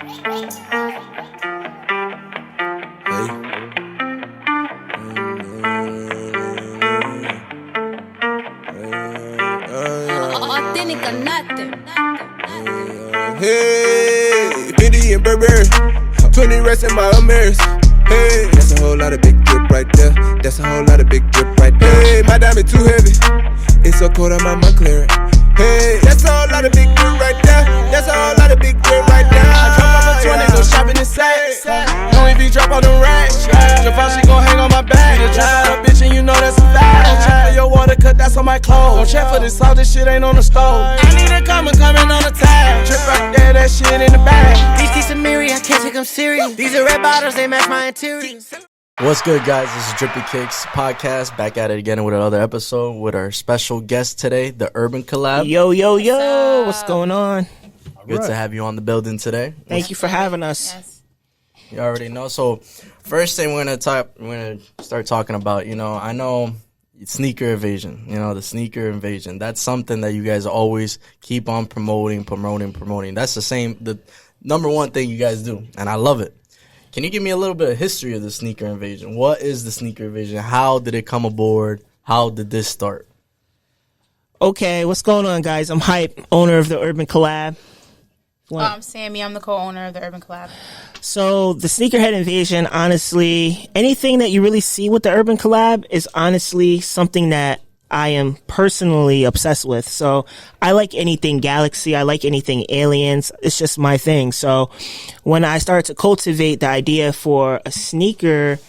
Authentic or nothing. Hey, 50 and Burberry, 20 rest in my Ameris. Hey, that's a whole lot of big drip right there. That's a whole lot of big drip right there. Hey, my diamond too heavy. It's so cold, I'm out my clearance. Hey, that's a whole lot of big drip right there. That's a whole lot of big drip right there. I drop off a 20, go shopping in Saks. No if he drop on them racks. Jafar, she gon' hang on my back. Just drop on a bitch and you know that's a fact. Don't check for your water, cut that's on my clothes. Don't check for this salt, this shit ain't on the stove. I need a coming on the tab. Drip right there, that shit in the bag. These Samiri, I can't take them serious. These are red bottles, they match my interior. What's good, guys? This is Drippy Kickz podcast. Back at it again with another episode with our special guest today, the Urban Collab. Yo, what's going on? Good to have you on the building today. Thank you for having us. Yes. You already know. So, first thing we're gonna start talking about. I know sneaker invasion. The sneaker invasion. That's something that you guys always keep on promoting. That's the number one thing you guys do, and I love it. Can you give me a little bit of history of the sneaker invasion? What is the sneaker invasion? How did it come aboard? How did this start? Okay, what's going on, guys? I'm Hype, owner of the Urban Collab. I'm Sammy. I'm the co-owner of the Urban Collab. So the sneakerhead invasion, honestly, anything that you really see with the Urban Collab is honestly something that I am personally obsessed with. So I like anything Galaxy. I like anything aliens. It's just my thing. So when I started to cultivate the idea for a sneaker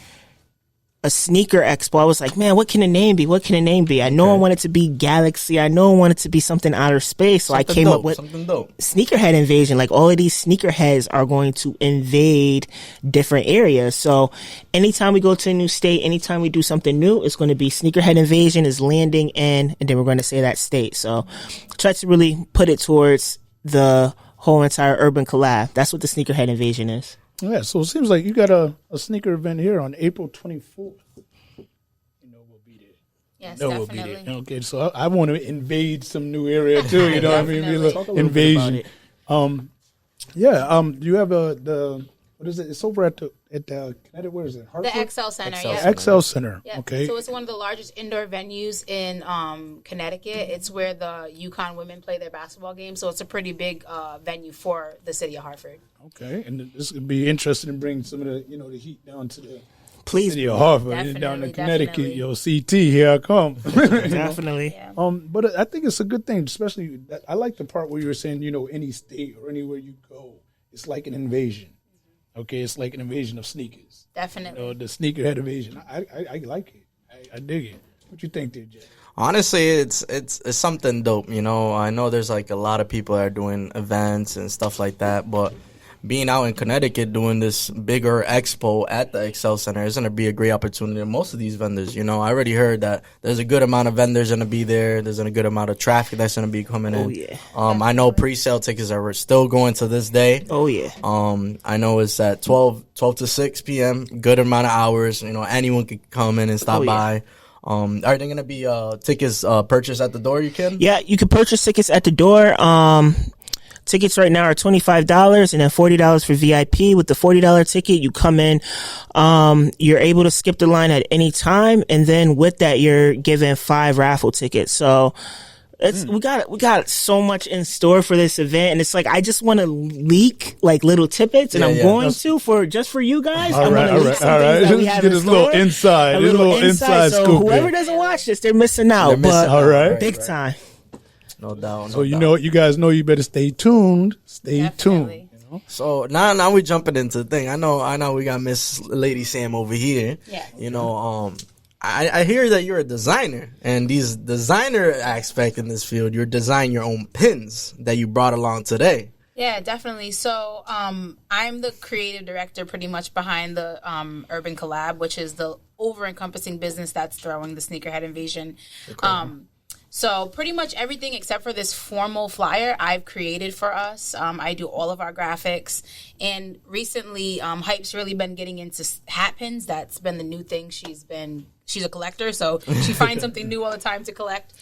expo, I was like, man, what can the name be? I know I want it to be Galaxy. I know I want it to be something outer space. So I came up with something dope. Sneakerhead invasion. Like, all of these sneakerheads are going to invade different areas. So anytime we go to a new state, anytime we do something new, it's going to be sneakerhead invasion is landing in, and then we're going to say that state. So try to really put it towards the whole entire Urban Collab. That's what the sneakerhead invasion is. Yeah, so it seems like you got a sneaker event here on April 24th. We'll be there. Yes, We'll definitely. be there. Okay, so I want to invade some new area too. You know what I mean? Be a little Talk a little bit invasion. about it. You have the what is it? It's over at the Connecticut. Where is it? The Hartford? XL Center, XL yeah. Center. XL Center. Yeah. Okay. So it's one of the largest indoor venues in Connecticut. It's where the UConn women play their basketball game. So it's a pretty big venue for the city of Hartford. Okay, and this would be interesting to bring some of the the heat down to the Please, city of Hartford, and Definitely, down to Connecticut. definitely. Yo, CT, here I come. definitely. Yeah. But I think it's a good thing, especially that I like the part where you were saying, any state or anywhere you go, it's like an invasion. Okay, it's like an invasion of sneakers. Definitely. The sneakerhead invasion. I like it. I dig it. What you think, there, Jay? Honestly, it's something dope. I know there's like a lot of people that are doing events and stuff like that, but being out in Connecticut doing this bigger expo at the XL Center is going to be a great opportunity. Most of these vendors, I already heard that there's a good amount of vendors going to be there. There's a good amount of traffic that's going to be coming in. Oh, yeah. I know pre-sale tickets are still going to this day. Oh, yeah. I know it's at 12 to 6 p.m. Good amount of hours. Anyone could come in and stop by. Are there going to be tickets purchased at the door? Yeah, you can purchase tickets at the door. Tickets right now are $25 and then $40 for VIP. With the $40 ticket, you come in. You're able to skip the line at any time, and then with that, you're given 5 raffle tickets. So we got so much in store for this event, and it's like I just want to leak like little tidbits, and I'm going to for you guys. All right. Let's Just get this little inside, So scoop. whoever doesn't watch this, they're missing out. All right. Big time. No doubt. So you guys know you better stay tuned. Stay tuned. So now we're jumping into the thing. I know we got Miss Lady Sam over here. Yeah. I hear that you're a designer, and these designer aspect in this field, you're designing your own pins that you brought along today. Yeah, definitely. So I'm the creative director pretty much behind the Urban Collab, which is the over-encompassing business that's throwing the sneakerhead invasion. So pretty much everything except for this formal flyer I've created for us. I do all of our graphics. And recently, Hype's really been getting into hat pins. That's been the new thing. She's a collector, so she finds something new all the time to collect.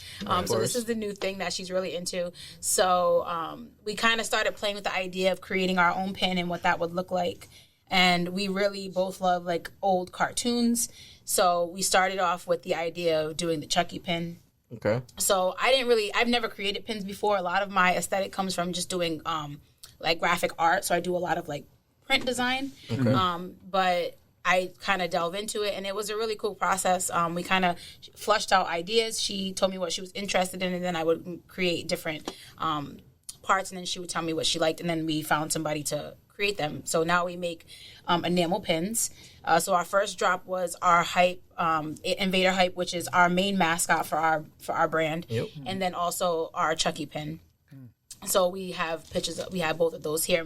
So this is the new thing that she's really into. So we kind of started playing with the idea of creating our own pin and what that would look like. And we really both love like old cartoons. So we started off with the idea of doing the Chucky pin. Okay. So I've never created pins before. A lot of my aesthetic comes from just doing like graphic art. So I do a lot of like print design. Okay. But I kind of delve into it, and it was a really cool process. We kind of flushed out ideas. She told me what she was interested in, and then I would create different parts, and then she would tell me what she liked, and then we found somebody to create them. So now we make enamel pins. So our first drop was our Hype, Invader Hype, which is our main mascot for our brand, and then also our Chucky pin. So we have pictures. We have both of those here.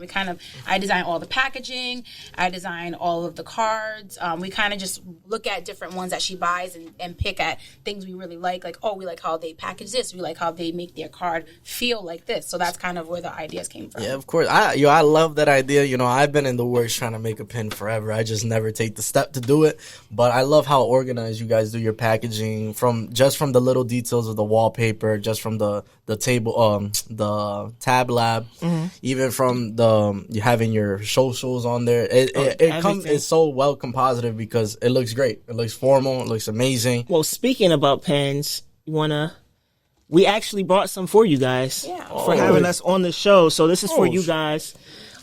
I design all the packaging. I design all of the cards. We kind of just look at different ones that she buys and pick at things we really like. Like, oh, we like how they package this. We like how they make their card feel like this. So that's kind of where the ideas came from. Yeah, of course. I love that idea. You know, I've been in the works trying to make a pin forever. I just never take the step to do it. But I love how organized you guys do your packaging from the little details of the wallpaper, just from the table, the tab lab, even from you having your socials on there. It's so well composited because it looks great. It looks formal. It looks amazing. Well, speaking about pens, we actually brought some for you guys for having us on the show. So this is for you guys.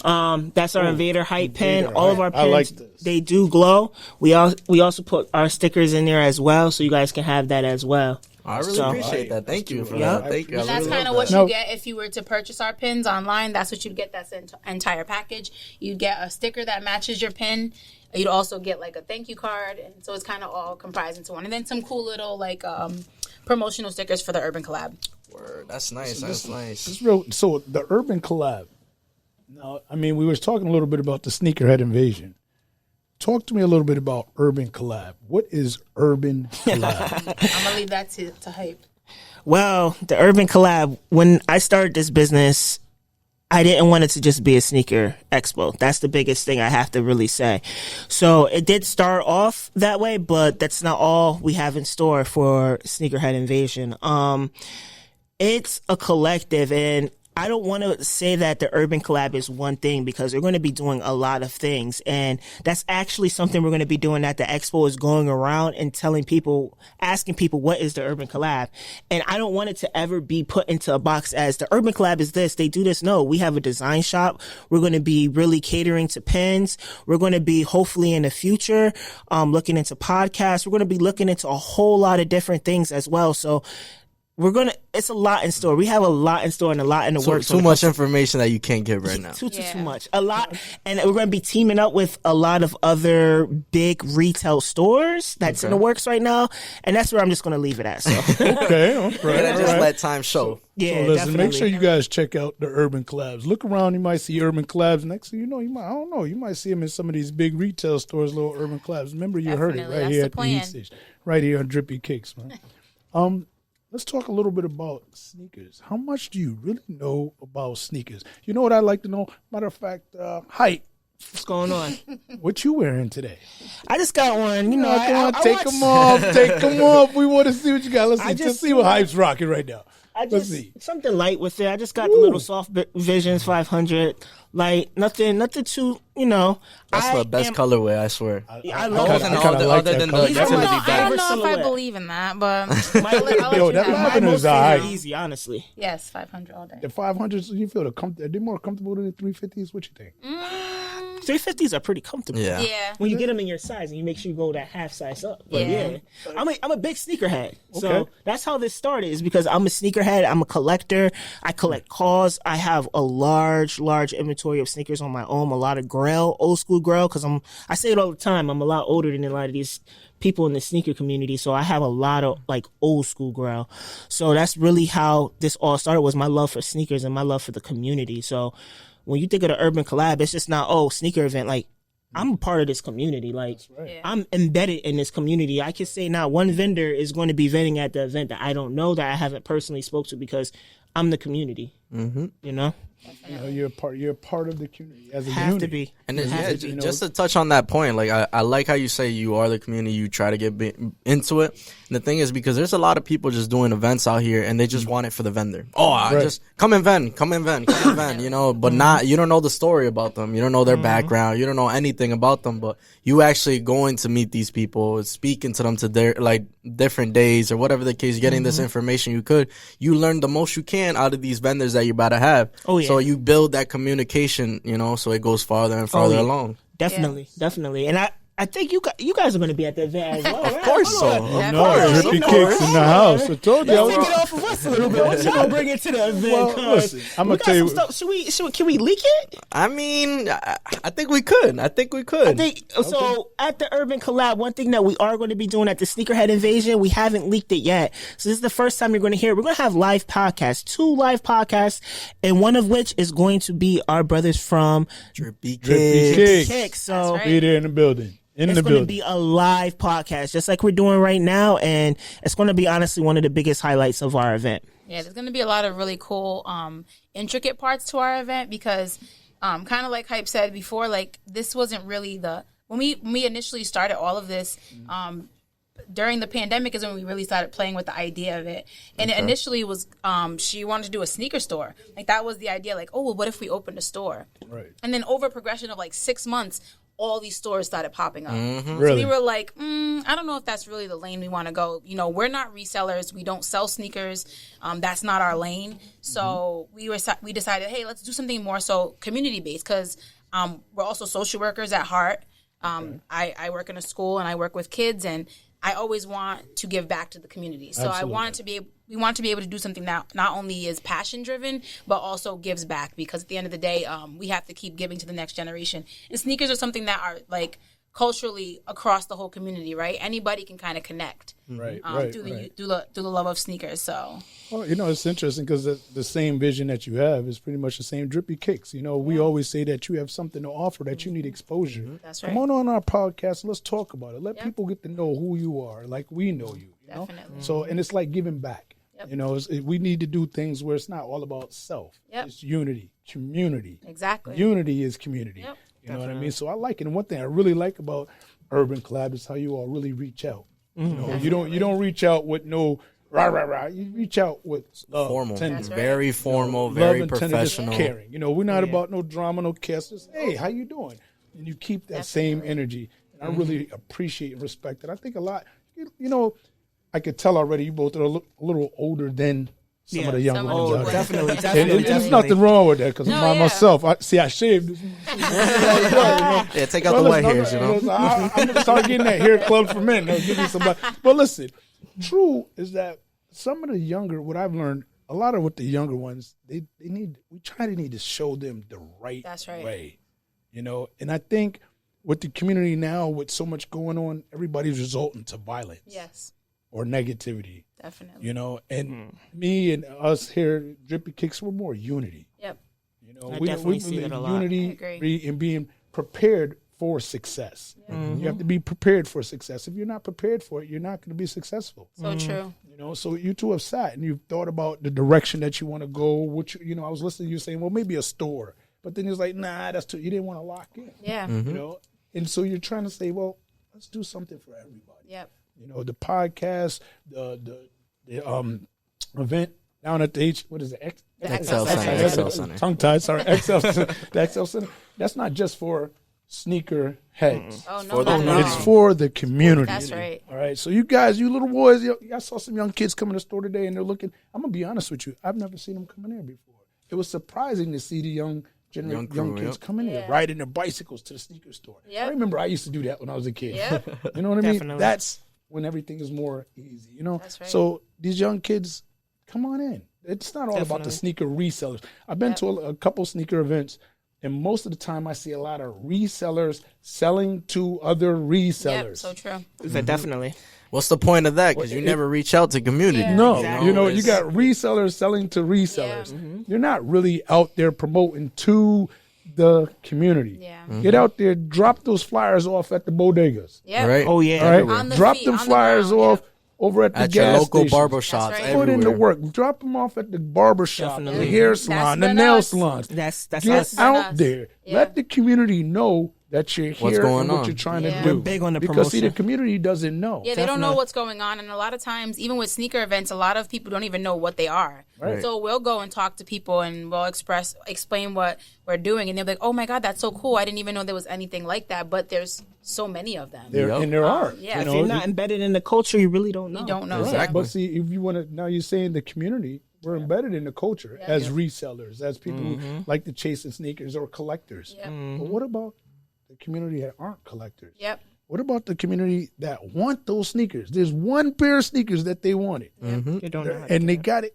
That's our Invader Hype pen. All of our pens, they do glow. We also put our stickers in there as well, so you guys can have that as well. I really appreciate that. Thank you for that. Thank you. And that's kind of what you get if you were to purchase our pins online. That's what you'd get. That's the entire package. You'd get a sticker that matches your pin. You'd also get like a thank you card, and so it's kind of all comprised into one. And then some cool little like promotional stickers for the Urban Collab. Word, that's nice. That's nice. It's real. So the Urban Collab. Now, I mean, we were talking a little bit about the sneakerhead invasion. Talk to me a little bit about Urban Collab. What is Urban Collab? I'm going to leave that to Hype. Well, the Urban Collab, when I started this business, I didn't want it to just be a sneaker expo. That's the biggest thing I have to really say. So it did start off that way, but that's not all we have in store for Sneakerhead Invasion. It's a collective, and I don't want to say that the Urban Collab is one thing because we're going to be doing a lot of things. And that's actually something we're going to be doing at the expo, is going around and asking people, what is the Urban Collab? And I don't want it to ever be put into a box as the Urban Collab is this, they do this. No, we have a design shop. We're going to be really catering to pens. We're going to be hopefully in the future, looking into podcasts. We're going to be looking into a whole lot of different things as well. So it's a lot in store. We have a lot in store and a lot in the works. Too much information that you can't get right now. Too much. A lot. And we're going to be teaming up with a lot of other big retail stores that's in the works right now. And that's where I'm just going to leave it at. So. Okay. All right. Just let time show. So listen, definitely. Make sure you guys check out the Urban Collabs. Look around, you might see Urban Collabs. Next thing you know, you might see them in some of these big retail stores, little Urban Collabs. Remember, you heard it right here at the Heat Station, right here on Drippy Kickz, man. Let's talk a little bit about sneakers. How much do you really know about sneakers? You know what I'd like to know? Matter of fact, Hype. What's going on? What you wearing today? I just got one. You know, I take them off. Take them off. We want to see what you got. Let's see what Hype's rocking right now. Let's see. Something light with it. I just got the little Soft Visions 500. Light, nothing too, That's the best colorway, I swear. I love it. Other than the I don't know if I believe in that, but that 500 is all right. Easy, honestly. Yes, 500 all day. The 500s, you feel they're more comfortable than the 350s? What you think? 350s are pretty comfortable. Yeah. When you get them in your size, and you make sure you go that half size up. But I'm a big sneakerhead. So that's how this started, is because I'm a sneakerhead. I'm a collector. I collect cars. I have a large inventory of sneakers on my own. A lot of Grail, old school Grail, because I say it all the time. I'm a lot older than a lot of these people in the sneaker community. So I have a lot of like old school Grail. So that's really how this all started, was my love for sneakers and my love for the community. So when you think of the Urban Collab, it's just not, sneaker event. Like, I'm a part of this community. Like, right. I'm embedded in this community. I can say not one vendor is going to be vending at the event that I don't know, that I haven't personally spoke to, because I'm the community. Mm-hmm. You know? You know, you're a part of the community as a Have unit. to be. And Have just to touch on that point, like I like how you say you are the community, you try to get into it. And the thing is, because there's a lot of people just doing events out here and they just want it for the vendor. Oh, I just come and vend, you know, but you don't know the story about them. You don't know their background. You don't know anything about them, but you actually going to meet these people, speaking to them to their like different days or whatever the case, getting this information you learn the most you can out of these vendors that you're about to have. Oh, yeah. So you build that communication, you know, so it goes farther and farther along. Definitely. And I think you guys are going to be at the event as well. Of course so. Drippy Kickz in the house. I told you. Let's take it off of us a little bit. What y'all bring it to the event? Well, listen, I'm going to tell you. Can we leak it? I mean, I think we could. So at the Urban Collab, one thing that we are going to be doing at the Sneakerhead Invasion, we haven't leaked it yet. So this is the first time you're going to hear it. We're going to have live podcasts, 2 live podcasts, and one of which is going to be our brothers from Drippy Kickz. So be there in the building. It's going to be a live podcast, just like we're doing right now, and it's going to be honestly one of the biggest highlights of our event. Yeah, there's going to be a lot of really cool, intricate parts to our event because, kind of like Hype said before, like this wasn't really when we initially started all of this. During the pandemic is when we really started playing with the idea of it. And it initially was, she wanted to do a sneaker store. Like that was the idea, like, oh, well, what if we opened a store? Right. And then over a progression of like 6 months, all these stores started popping up. Really? So we were like, I don't know if that's really the lane we want to go. You know, we're not resellers. We don't sell sneakers. That's not our lane. So we decided, hey, let's do something more so community-based because we're also social workers at heart. I work in a school and I work with kids and I always want to give back to the community. So we want to be able to do something that not only is passion driven, but also gives back because at the end of the day, we have to keep giving to the next generation. And sneakers are something that are like culturally across the whole community, right? Anybody can kind of connect through the love of sneakers. So, well, you know, it's interesting because the same vision that you have is pretty much the same Drippy Kickz. You know, we always say that you have something to offer, that you need exposure. That's right. Come on our podcast. Let's talk about it. Let people get to know who you are, like we know you. You know? Definitely. So, and it's like giving back. Yep. You know, we need to do things where it's not all about self. Yep. It's unity, community. Exactly. Unity is community. Yep. You know what I mean? So I like it. And one thing I really like about Urban Collab is how you all really reach out. You know, you don't reach out with no rah rah rah. You reach out with love, formal, tender, very formal, love very and tender, just professional, caring. You know, we're not about no drama, no chaos. Just, hey, how you doing? And you keep that same energy. And I really appreciate and respect it. I think a lot. You know, I could tell already you both are a little older than some of the younger ones out there. Definitely. And there's nothing wrong with that because myself, I shaved. Yeah, take out the white hairs, you know. I'm going to start getting that hair club for men. They'll give me some. But listen, true is that some of the younger, what I've learned, a lot of what the younger ones, we need to show them the right way. You know, and I think with the community now, with so much going on, everybody's resulting to violence. Yes. Or negativity. Definitely. You know, and me and us here, Drippy Kickz, we're more unity. Yep. You know, I we definitely see believe that a lot. unity and being prepared for success. You have to be prepared for success. If you're not prepared for it, you're not going to be successful. So true. You know, so you two have sat and you've thought about the direction that you want to go. Which, you know, I was listening to you saying, well, maybe a store. But then it's like, nah, that's too, you didn't want to lock in. Yeah. You know, and so you're trying to say, well, let's do something for everybody. Yep. You know, the podcast, the event down at the what is it? XL Center. Tongue tied, sorry. The XL Center. That's not just for sneaker heads. Oh, no, not at all. It's for the community. That's right. All right. So you guys, you little boys, I saw some young kids come in the store today and they're looking. I'm going to be honest with you. I've never seen them come in there before. It was surprising to see the young kids come in here, riding their bicycles to the sneaker store. Yep. I remember I used to do that when I was a kid. Yep. You know what I mean? Definitely. That's when everything is more easy, you know? That's right. So these young kids, come on in. It's not all about the sneaker resellers. I've been to a couple sneaker events, and most of the time I see a lot of resellers selling to other resellers. Yep, so true. Definitely. What's the point of that? Because you never reach out to community. Yeah. No, Exactly. you know, you got resellers selling to resellers. You're not really out there promoting to the community. Yeah. Get out there, drop those flyers off at the bodegas. Yeah. Right. Oh yeah. All right, On the drop feet, them on the flyers ground, off over at the At your gas local stations. barber shops right. Put in the everywhere. work. Drop them off at the barber shop, the Definitely. hair salon, the been nail us. salons. That's Get us. out us. there. Yeah. Let the community know that you're What's here going and what on. you're trying Yeah. to do. We're big on the because see, the promotion. community doesn't know. Yeah, they don't know Definitely. what's going on, and a lot of times, even with sneaker events, a lot of people don't even know what they are. Right. So we'll go and talk to people, and we'll explain what we're doing, and they'll be like, "Oh my God, that's so cool! I didn't even know there was anything like that." But there's so many of them. There, Yep. and there are. yeah. If you're not embedded in the culture, you really don't know. You don't know. Exactly. But see, if you want to, now you're saying the community, we're embedded in the culture as resellers, as people who like to chase in sneakers or collectors. Yep. But what about the community that aren't collectors? Yep. What about the community that want those sneakers? There's one pair of sneakers that they wanted, You don't know. and they got it.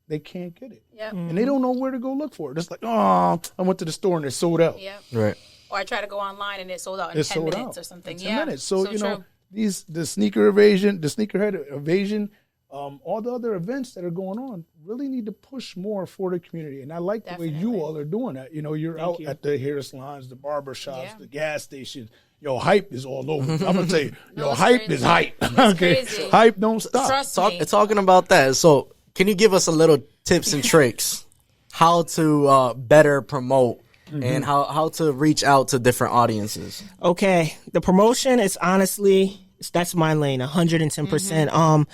They can't get it, Yep. and they don't know where to go look for it. It's like, oh, I went to the store and it sold out. Yep. Right. Or I try to go online and it sold out in It's 10 sold minutes out or something. in 10 Yeah. minutes. So you know true. the sneaker evasion, the sneakerhead evasion, all the other events that are going on really need to push more for the community. And I like the way you Definitely. all are doing that. You know, you're out you. at the hair salons, the barber shops, Yeah. the gas stations. Yo, hype is all over. I'm gonna tell you, No, it's hype crazy. is hype. It's okay, crazy. hype don't stop. Trust Talk, me. talking about that. So, can you give us a little tips and tricks how to better promote and how to reach out to different audiences? Okay, the promotion is honestly that's my lane, 110%.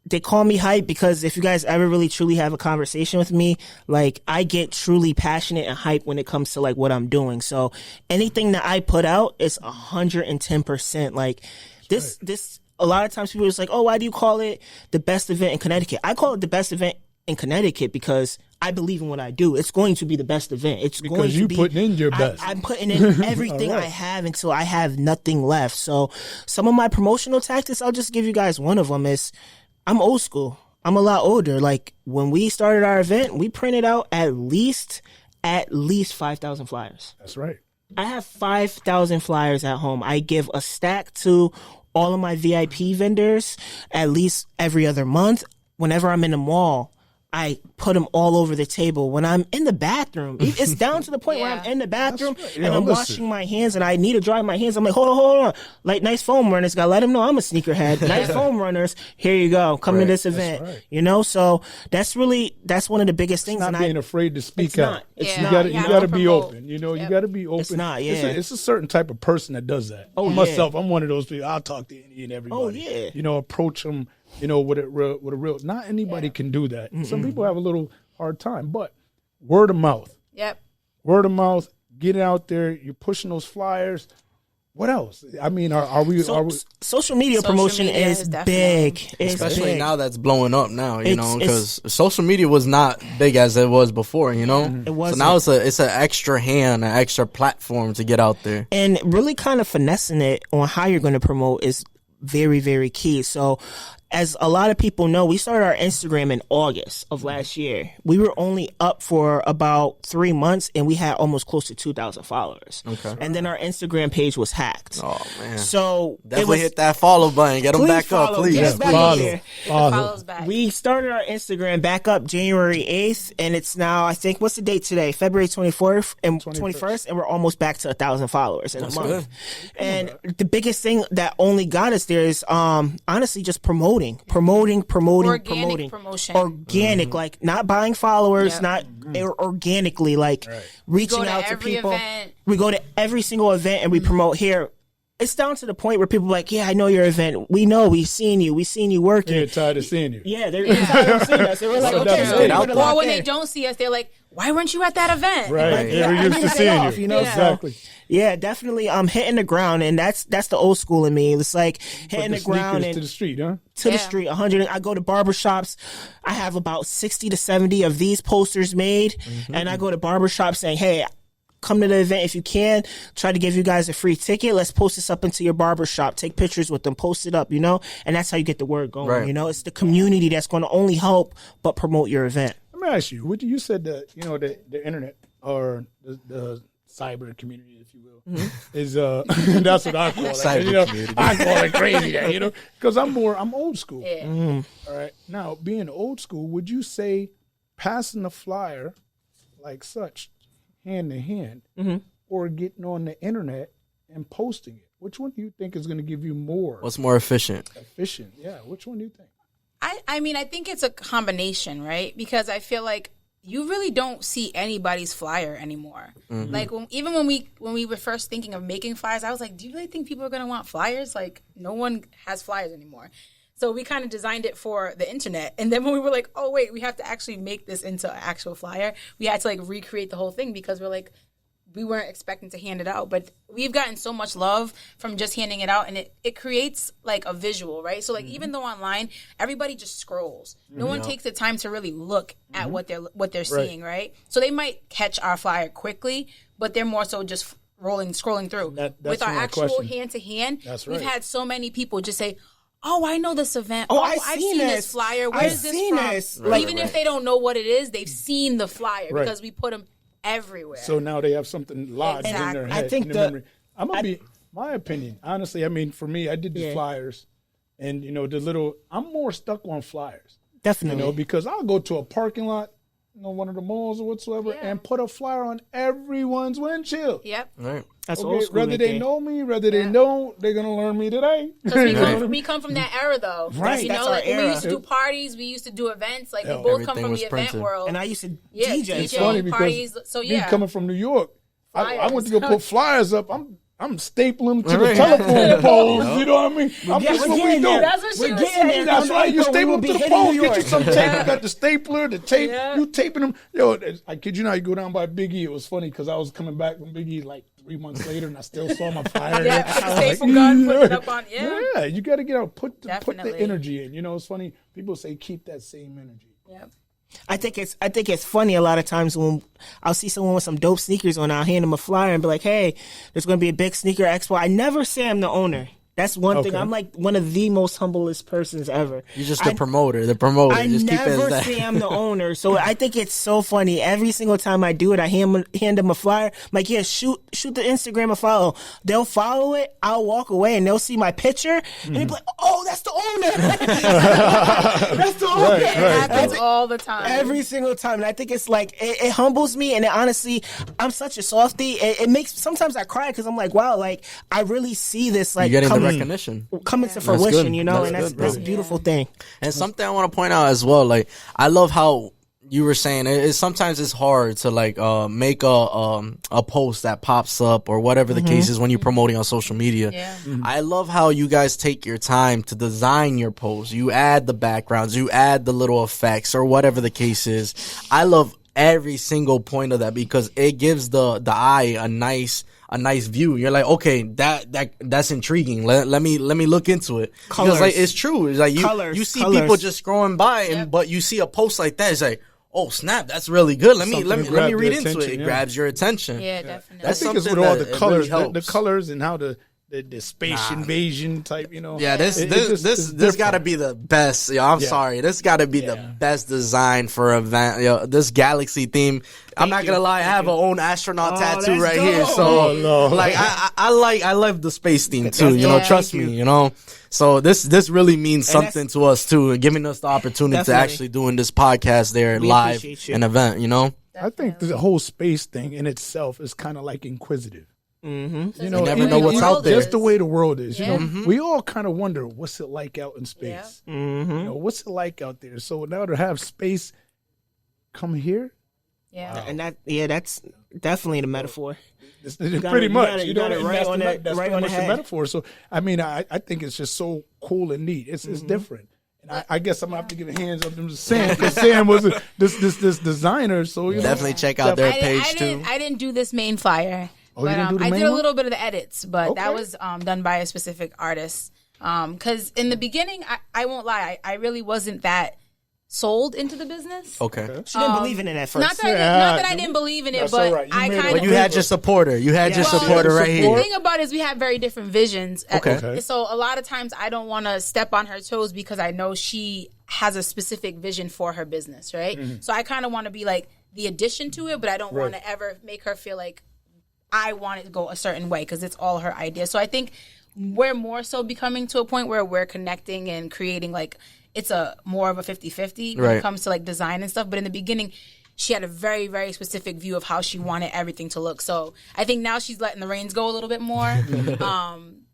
They call me hype because if you guys ever really truly have a conversation with me, like I get truly passionate and hype when it comes to like what I'm doing. So anything that I put out is 110%. Like this. A lot of times people are just like, oh, why do you call it the best event in Connecticut? I call it the best event in Connecticut because I believe in what I do. It's going to be the best event. It's going Because to you be putting in your best. I'm putting in everything All right. I have until I have nothing left. So some of my promotional tactics, I'll just give you guys one of them is I'm old school. I'm a lot older. Like when we started our event, we printed out at least 5,000 flyers. That's right. I have 5,000 flyers at home. I give a stack to all of my VIP vendors at least every other month. Whenever I'm in the mall, I put them all over the table. When I'm in the bathroom, it's down to the point where I'm in the bathroom That's right. and Yeah, I'm listen. washing my hands and I need to dry my hands. I'm like, hold on. Like, nice foam runners. Gotta let them know I'm a sneakerhead. Nice foam runners. Here you go. Come to this event. right. You know, so that's one of the biggest things. Not and being afraid to speak It's out. not. It's Yeah. not. You gotta, You you have gotta to be promote. open. You know, you Yep. gotta be open. It's not, yeah. It's a certain type of person that does that. Oh, yeah. Myself, I'm one of those people. I'll talk to any and everybody. Oh, yeah. You know, approach them. You know, with a real. Not anybody can do that. Some people have a little hard time, but word of mouth. Yep. Word of mouth. Get out there. You're pushing those flyers. What else? I mean, are we? Social media Social promotion media is is definitely- big. It's Especially big. now that's blowing up now, you know, It's- because social media was not big as it was before, you know. It wasn't. So now it's an extra hand, an extra platform to get out there. And really kind of finessing it on how you're going to promote is very, very key. So as a lot of people know, we started our Instagram in August of last year. We were only up for about 3 months and we had almost close to 2,000 followers. Okay. And then our Instagram page was hacked. Oh man, So definitely hit that follow button, get them Please back up, follow. please. Get us back follow. up here. Follows back. We started our Instagram back up January 8th, and it's now, I think, what's the date today? February 24th and 21st, and we're almost back to 1,000 followers in a month. good. And the biggest thing that only got us there is honestly just promoting. Organic promotion. Organic, like not buying followers, Yep. not organically, like reaching Go to out to every people. event. We go to every single event and we promote here. It's down to the point where people are like, yeah, I know your event. We know, we've seen you working. They're tired of seeing you. Yeah, they're tired of seeing us. They were like, So okay, that's so good. we're gonna Or lock when in. they don't see us, they're like, why weren't you at that event? Right. Yeah, They're I used need to to seeing get off, you. you know, Exactly. Yeah, definitely. Hitting the ground, and that's the old school in me. It's like hitting Put the ground sneakers and to the street, huh? to the Yeah. street. 100. I go to barbershops. I have about 60 to 70 of these posters made, and I go to barbershops saying, hey, come to the event if you can. Try to give you guys a free ticket. Let's post this up into your barbershop. Take pictures with them. Post it up, you know? And that's how you get the word going, Right. you know? It's the community that's going to only help but promote your event. Let me ask you. You said that the internet or the cyber community, if you will, is that's what I call it. Cyber You know, community. I call it crazy, because I'm old school. Yeah. All right. Now, being old school, would you say passing the flyer like such hand to hand or getting on the internet and posting it? Which one do you think is going to give you more? What's more efficient? Efficient, yeah. Which one do you think? I mean, I think it's a combination, right? Because I feel like you really don't see anybody's flyer anymore. Like even when we were first thinking of making flyers, I was like, do you really think people are going to want flyers? Like no one has flyers anymore. So we kind of designed it for the internet. And then when we were like, oh wait, we have to actually make this into an actual flyer, we had to like recreate the whole thing because we're like, we weren't expecting to hand it out, but we've gotten so much love from just handing it out, and it creates like a visual, right? So like even though online everybody just scrolls, no one takes the time to really look at what they're seeing, right? So they might catch our flyer quickly, but they're more so just scrolling through. With our actual hand to hand, we've had so many people just say, oh, I know this event. Oh, I've seen this flyer. Where's this from? Even if they don't know what it is, they've seen the flyer because we put them everywhere. So now they have something lodged in their head. I think memory. I'm gonna be my opinion. Honestly, I mean, for me, I did the flyers, and I'm more stuck on flyers. Definitely, because I'll go to a parking lot, one of the malls or whatsoever, and put a flyer on everyone's windshield. Yep. Right. That's old school. Whether they know me, whether they don't, they're gonna learn me today. Because we come from that era, though. Right. That's our era. We used to do parties, we used to do events. Like we both come from the event world. And I used to DJ. It's funny because parties. So me coming from New York, I went to go put flyers up. I'm stapling them to the telephone poles. You know what I mean? That's what we do. That's what she was saying. That's right. You staple them to the poles. Get you some tape. You got the stapler, the tape. You taping them. Yo, I kid you not. You go down by Big E. It was funny because I was coming back from Big E like 3 months later, and I still saw my flyer. Staple gun, put it up on. Yeah, you got to get out. Put the energy in. It's funny. People say keep that same energy. Yep. I think it's funny a lot of times when I'll see someone with some dope sneakers on, I'll hand them a flyer and be like, hey, there's going to be a big sneaker expo. I never say I'm the owner. That's one thing. I'm like one of the most humblest persons ever. You're just the promoter. I just never say I'm the owner. So I think it's so funny. Every single time I do it, I hand them a flyer. I'm like, yeah, shoot the Instagram a follow. They'll follow it. I'll walk away and they'll see my picture and they'll be like, oh, that's the owner. That's the owner. Right. It happens all the time. Every single time. And I think it's like, it humbles me. And it, honestly, I'm such a softie. It makes, sometimes I cry because I'm like, wow, like I really see this like recognition coming to fruition, and that's a beautiful thing. And something I want to point out as well, like I love how you were saying sometimes it's hard to like make a post that pops up or whatever the case is when you're promoting on social media. I love how you guys take your time to design your post. You add the backgrounds, you add the little effects or whatever the case is. I love every single point of that because it gives the eye a nice view. You're like, okay, that's intriguing. Let me look into it. Colors. Because like it's true. It's like you see people just scrolling by but you see a post like that, it's like, oh snap, that's really good. Let me read into it. It grabs your attention. Yeah, definitely. I think it's with all the colors, the colors and how the space invasion type, Yeah, this got to be the best. I'm sorry. This got to be the best design for an event. This galaxy theme. I'm not going to lie. I have an own astronaut tattoo right here. So, like, I love the space theme too. Trust me, So this really means something to us too, and giving us the opportunity to actually doing this podcast there live, an event, I think the whole space thing in itself is kind of like inquisitive. Mm-hmm. You never know what's out there. Just the way the world is. We all kind of wonder what's it like out in space. Yeah. Mm-hmm. What's it like out there? So now to have space come here. Yeah, and that's definitely the metaphor. Pretty much, you got it right on that. Right on the head. Metaphor. So I mean, I think it's just so cool and neat. It's different. And I guess I'm gonna have to give a hands up to Sam because Sam was this designer. So definitely check out their page too. I didn't do this main flyer. Oh, but I did a little bit of the edits, but that was done by a specific artist. Because in the beginning, I won't lie, I really wasn't that sold into the business. Okay. She didn't believe in it at first. Not that I didn't believe in it, but right. I kind of. But you had your supporter. You had your supporter right here. The thing about it is we have very different visions. Okay. So a lot of times I don't want to step on her toes because I know she has a specific vision for her business, right? Mm-hmm. So I kind of want to be like the addition to it, but I don't want to ever make her feel like I want it to go a certain way because it's all her idea. So I think we're more so becoming to a point where we're connecting and creating like it's a more of a 50-50 when it comes to like design and stuff. But in the beginning, she had a very, very specific view of how she wanted everything to look. So I think now she's letting the reins go a little bit more.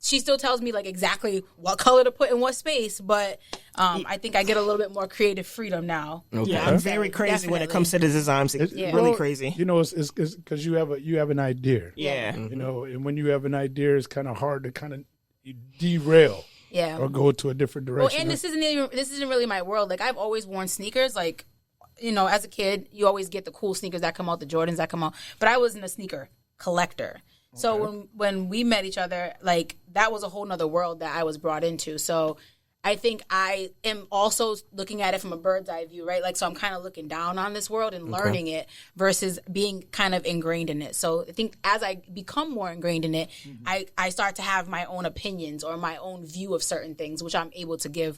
She still tells me like exactly what color to put in what space, but I think I get a little bit more creative freedom now. Okay. Yeah, I'm very crazy when it comes to the designs. It's really crazy. You know, it's because you have an idea. Yeah. You know, and when you have an idea, it's kind of hard to kind of derail. Yeah. Or go to a different direction. Well, and this isn't really my world. Like I've always worn sneakers. Like, you know, as a kid, you always get the cool sneakers that come out, the Jordans that come out. But I wasn't a sneaker collector. Okay. So when we met each other, like that was a whole nother world that I was brought into. So I think I am also looking at it from a bird's eye view, right? Like, so I'm kind of looking down on this world and learning it versus being kind of ingrained in it. So I think as I become more ingrained in it, I start to have my own opinions or my own view of certain things, which I'm able to give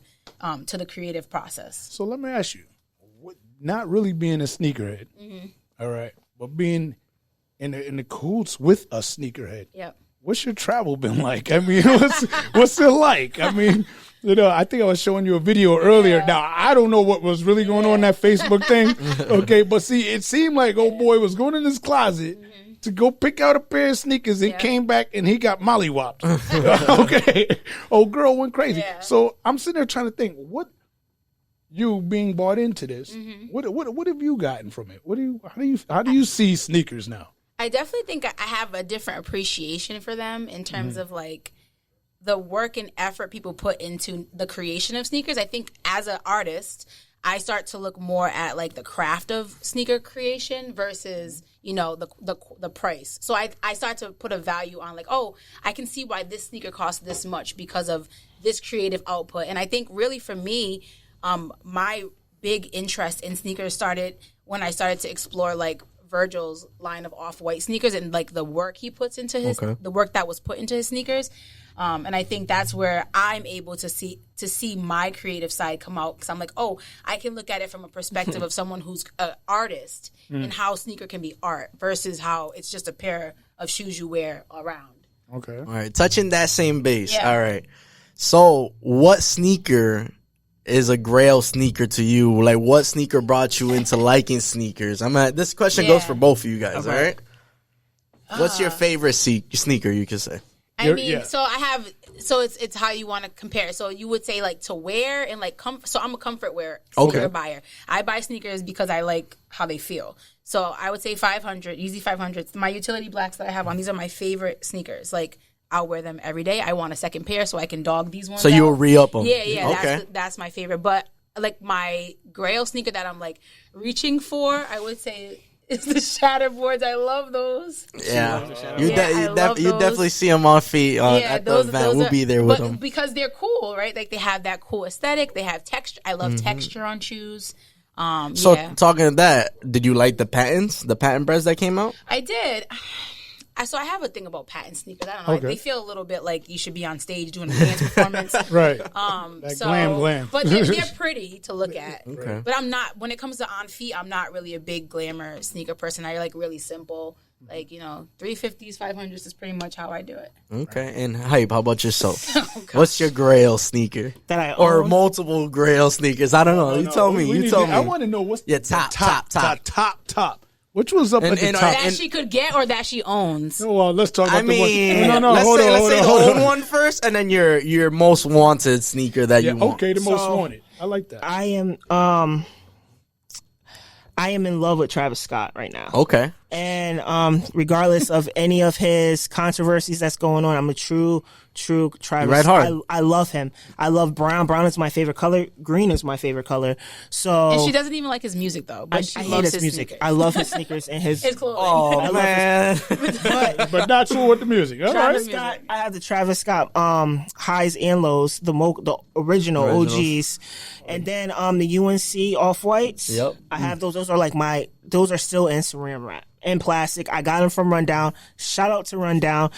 to the creative process. So let me ask you, not really being a sneakerhead, all right, but being in the coots with a sneakerhead. Yep. What's your travel been like? I mean, what's it like? I mean, you know, I think I was showing you a video earlier. Yeah. Now, I don't know what was really going on in that Facebook thing. Okay, but see, it seemed like old boy was going in his closet to go pick out a pair of sneakers and came back and he got mollywopped. Okay. Old girl went crazy. Yeah. So I'm sitting there trying to think, what you being bought into this, what have you gotten from it? How do you see sneakers now? I definitely think I have a different appreciation for them in terms of like the work and effort people put into the creation of sneakers. I think as an artist, I start to look more at like the craft of sneaker creation versus, you know, the price. So I start to put a value on like, oh, I can see why this sneaker costs this much because of this creative output. And I think really for me, my big interest in sneakers started when I started to explore like Virgil's line of off-white sneakers and like the work he puts into the work that was put into his sneakers. And I think that's where I'm able to see my creative side come out because I'm like, oh, I can look at it from a perspective of someone who's an artist and how sneaker can be art versus how it's just a pair of shoes you wear around. Okay. All right. Touching that same base. Yeah. All right. So what sneaker is a grail sneaker to you? Like, what sneaker brought you into liking sneakers? This question goes for both of you guys, all right? What's your favorite sneaker, you could say? So it's how you want to compare. So you would say, like, to wear and, like, comfort. So I'm a comfort wear sneaker buyer. I buy sneakers because I like how they feel. So I would say 500, Yeezy 500s. My utility blacks that I have on, these are my favorite sneakers. Like, I'll wear them every day. I want a second pair so I can dog these ones. So you'll re-up them. Yeah. Okay. That's my favorite. But like my grail sneaker that I'm like reaching for, I would say is the Shatterboards. I love those. Yeah. You definitely see them on feet at the event. We'll be there with them. Because they're cool, right? Like they have that cool aesthetic. They have texture. I love texture on shoes. Talking of that, did you like the patent breads that came out? I did. So I have a thing about patent sneakers. I don't know. Like, they feel a little bit like you should be on stage doing a dance performance. Right. That glam. But they're pretty to look at. Okay. But I'm not, when it comes to on feet, I'm not really a big glamour sneaker person. I like really simple. Like, 350s, 500s is pretty much how I do it. Okay. And Hype, how about yourself? What's your grail sneaker? That I own? Or multiple grail sneakers? I don't know. You tell me. I want to know what's top. Which was up at the top? That she could get or that she owns? Well, let's talk about let's say the old one first, and then your most wanted sneaker that you want. Okay, the most wanted. I like that. I am in love with Travis Scott right now. Okay. And regardless of any of his controversies that's going on, I'm a true Travis. Red hard. I love him. I love brown. Brown is my favorite color. Green is my favorite color. So and she doesn't even like his music though. But I hate his music. Sneakers. I love his sneakers and his clothing. Oh man. but not sure with the music. All Travis right. Scott. I have the Travis Scott highs and lows, the original OGs, and then the UNC off whites. Yep. I have those. Those are still in saran wrap. And plastic. I got them from Rundown. Shout out to Rundown.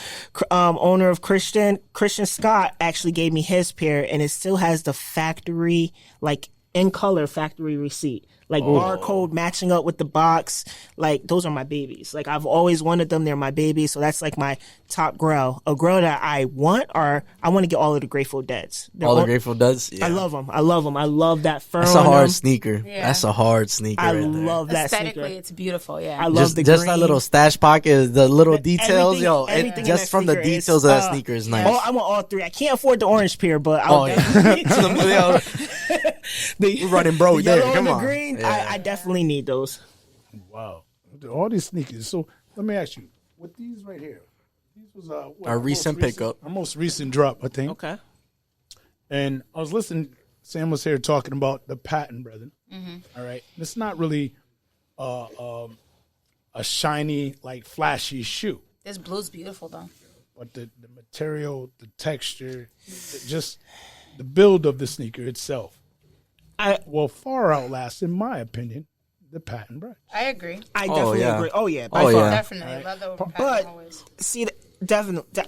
Owner of Christian Scott actually gave me his pair, and it still has the factory like in color factory receipt. Like barcode matching up with the box. Like, those are my babies. Like, I've always wanted them. They're my babies. So that's like my top grail. A grail that I want I want to get all of the Grateful Deads. The Grateful Deads? Yeah. I love them. I love that fur. That's a hard sneaker. Yeah. That's a hard sneaker. I love that aesthetically, sneaker. It's beautiful. Yeah, I love the just green. that little stash pocket, the little details, everything just from the details of that sneaker is nice. I want all three. I can't afford the orange pair, but We're running bro. The yellow and the green. Yeah. I definitely need those. Wow, all these sneakers. So let me ask you, with these right here, these was our recent pickup, our most recent drop, I think. Okay. And I was listening. Sam was here talking about the patent, brethren. Mm-hmm. All right, it's not really a shiny, like flashy shoe. This blue's beautiful though. But the material, the texture, just the build of the sneaker itself, will far outlast, in my opinion, the patent brand. I agree. I definitely agree. Oh yeah, definitely. Leather over patent but always. see,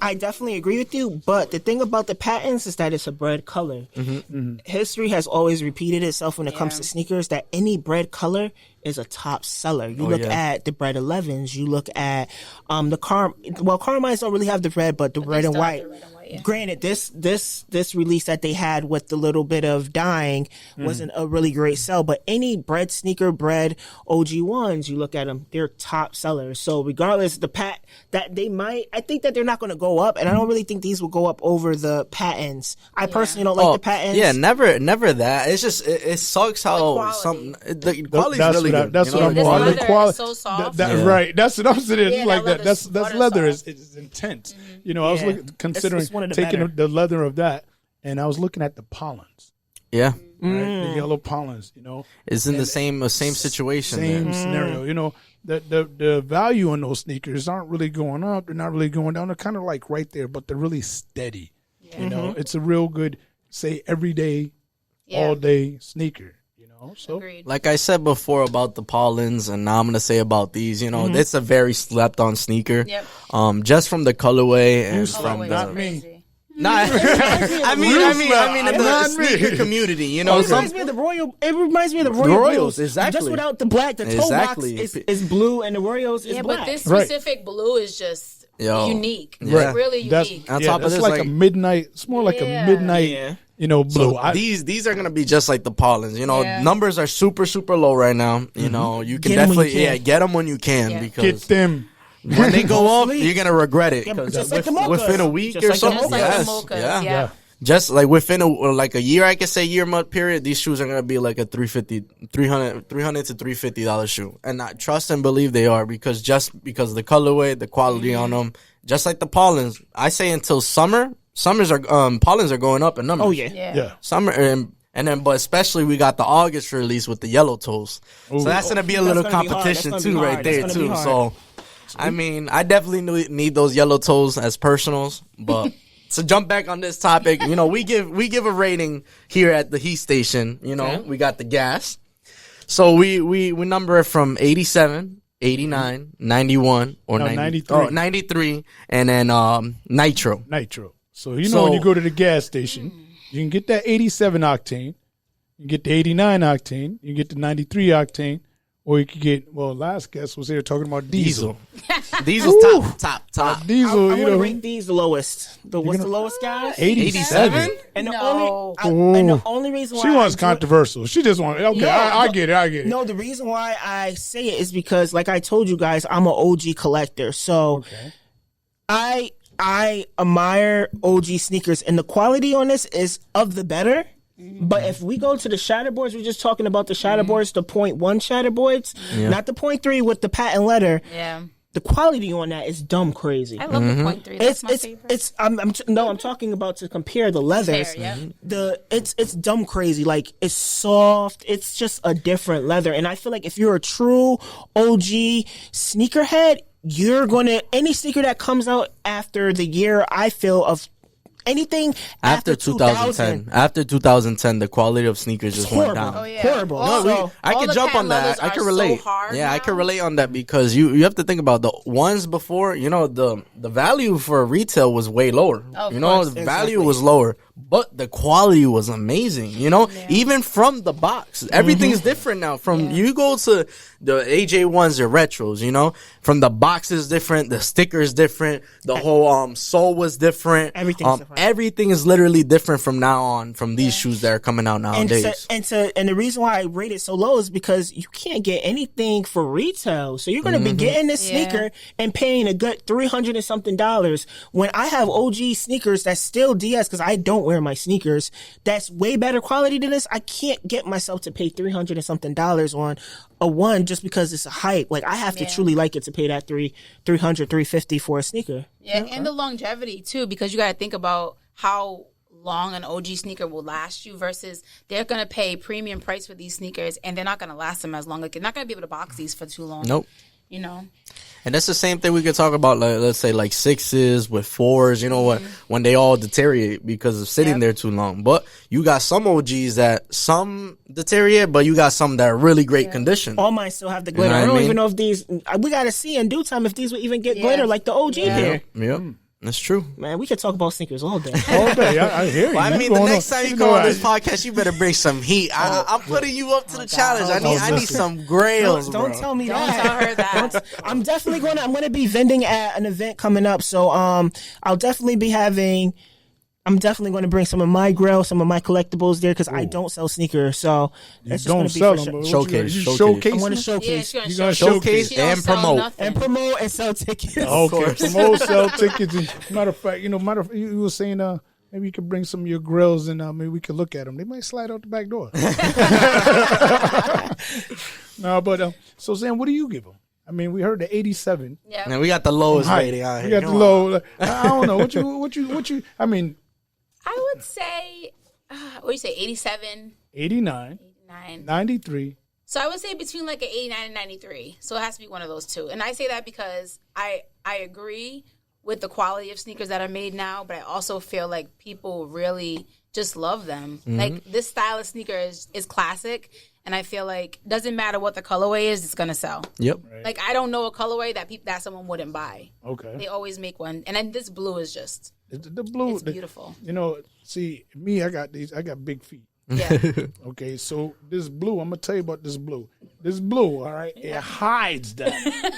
I definitely agree with you. But the thing about the patents is that it's a bread color. Mm-hmm. Mm-hmm. History has always repeated itself when it comes to sneakers. That any bread color is a top seller. You look at the bread 11s. You look at the Carmines don't really have the red, but the red and white. Yeah. Granted, this release that they had with the little bit of dyeing wasn't a really great sell, but any bread sneaker, bread OG ones, you look at them, they're top sellers. So regardless, I think that they're not going to go up, and I don't really think these will go up over the patents. I personally don't like the patents. Yeah, never that. It's just it sucks how the quality's really good. That's what I'm on. The quality, so soft. Right. That's what I'm saying. It's like that. That's leather. Soft. It's intense. Mm-hmm. You know, I was considering taking the leather of that, and I was looking at the pollens. Yeah. Right? The yellow pollens, you know. It's in the same situation. Same scenario. You know, the value on those sneakers aren't really going up. They're not really going down. They're kind of like right there, but they're really steady. Yeah. You know, it's a real good, say, everyday, all day sneaker. You know, so agreed. Like I said before about the pollens, and now I'm gonna say about these. You know, it's a very slept on sneaker. Yep. Just from the colorway and from the. Not me. Nah, I mean, in the sneaker community, you know. It reminds me of the Royals, exactly. Just without the black, the toe box is blue, and the Royals is black. But this specific blue is just unique. Yeah. It's really unique. On top of this, like a midnight. It's more like a midnight. You know, blue. So these are gonna be just like the pollens. You know, numbers are super low right now. You know, you can definitely get them when you can because get them. When they go off, you're gonna regret it because within a week or something. Yeah. Just like within a year, I could say year-month period, these shoes are gonna be like a $300 to $350 shoe, and I trust and believe they are because of the colorway, the quality on them, just like the pollens. I say until pollens are going up in numbers. Oh yeah. Summer and then, but especially we got the August release with the yellow toes, so that's gonna be a little competition too, right there too. So. I mean, I definitely need those yellow toes as personals, but to jump back on this topic, you know, we give a rating here at the Heat Station. You know, we got the gas, so we number it from 87, 89, 91, or 93, and then nitro. So when you go to the gas station, you can get that 87 octane, you can get the 89 octane, you can get the 93 octane. Or you could get, last guest was here talking about diesel. Diesel's top. Diesel, I'm going to rate these the lowest. What's the lowest, guys? 87? And the only reason why she wants controversial. She just wants, I get it. No, the reason why I say it is because, like I told you guys, I'm an OG collector. So I admire OG sneakers, and the quality on this is of the better. But if we go to the shatterboards, we're just talking about the shatterboards, the 0.1 shatterboards, not the 0.3 with the patent leather. Yeah. The quality on that is dumb crazy. I love the 0.3. That's my favorite. I'm talking about to compare the leathers. It's dumb crazy. Like, it's soft. It's just a different leather. And I feel like if you're a true OG sneakerhead, you're going to, any sneaker that comes out after the year, I feel, of anything after 2010. After 2010, the quality of sneakers just went down. Oh, yeah. Horrible. I can jump on that. I can relate. I can relate on that because you have to think about the ones before. You know, the value for retail was way lower. The value was lower. but the quality was amazing. You know, even from the box, everything's different now. From you go to the AJ1s, the retros, you know, from the box is different, the sticker is different, the whole sole was different. Everything's different. Everything is literally different from now on from these shoes that are coming out nowadays. And the reason why I rate it so low is because you can't get anything for retail. So you're going to be getting this sneaker and paying a good $300 and something when I have OG sneakers that's still DS, because I don't wear my sneakers, that's way better quality than this. I can't get myself to pay $300 and something on a one just because it's a hype. Like, I have to truly like it to pay that $300, $350 for a sneaker. Yeah, and the longevity too, because you got to think about how long an OG sneaker will last you versus they're going to pay premium price for these sneakers and they're not going to last them as long. Like, you're not going to be able to box these for too long. Nope. You know? And that's the same thing we could talk about, like, let's say, like 6s with 4s, you know what, when they all deteriorate because of sitting there too long. But you got some OGs that some deteriorate, but you got some that are really great condition. All mine still have the glitter. You know I don't what I mean? even know if these, we got to see in due time if these will even get glitter like the OG did. Yep. That's true. Man, we could talk about sneakers all day. All day. I hear you. Well, I man. mean, the next time you come on this podcast, podcast, you better bring some heat. I'm putting you up to the challenge. I need some grails, Don't bro. tell me Don't that. tell her that. I'm definitely I'm gonna be vending at an event coming up. So I'll definitely be having. I'm definitely going to bring some of my grill, some of my collectibles there because I don't sell sneakers. So that's just don't gonna be sell for them. But Showcase. showcase. I'm going to Yeah, showcase. she's gonna You gonna showcase She don't and sell promote. nothing. and promote and sell tickets. Okay, promote, sell tickets. Matter of fact, you were saying maybe you could bring some of your grills and maybe we could look at them. They might slide out the back door. No, but so Sam, what do you give them? I mean, we heard the 87. Yeah. And we got the lowest Height. rating out here. We got the low. I don't know what you. I mean, I would say, what do you say, 87, 89, 89. 93. So I would say between like an 89 and 93. So it has to be one of those two. And I say that because I agree with the quality of sneakers that are made now, but I also feel like people really just love them. Like, this style of sneaker is classic, and I feel like it doesn't matter what the colorway is, it's going to sell. Yep. Like, I don't know a colorway that someone wouldn't buy. Okay. They always make one. And then this blue is just, The blue. it's beautiful. See, me, I got big feet. Yeah. Okay, so this blue, I'm gonna tell you about this blue. This blue, all right, it hides that.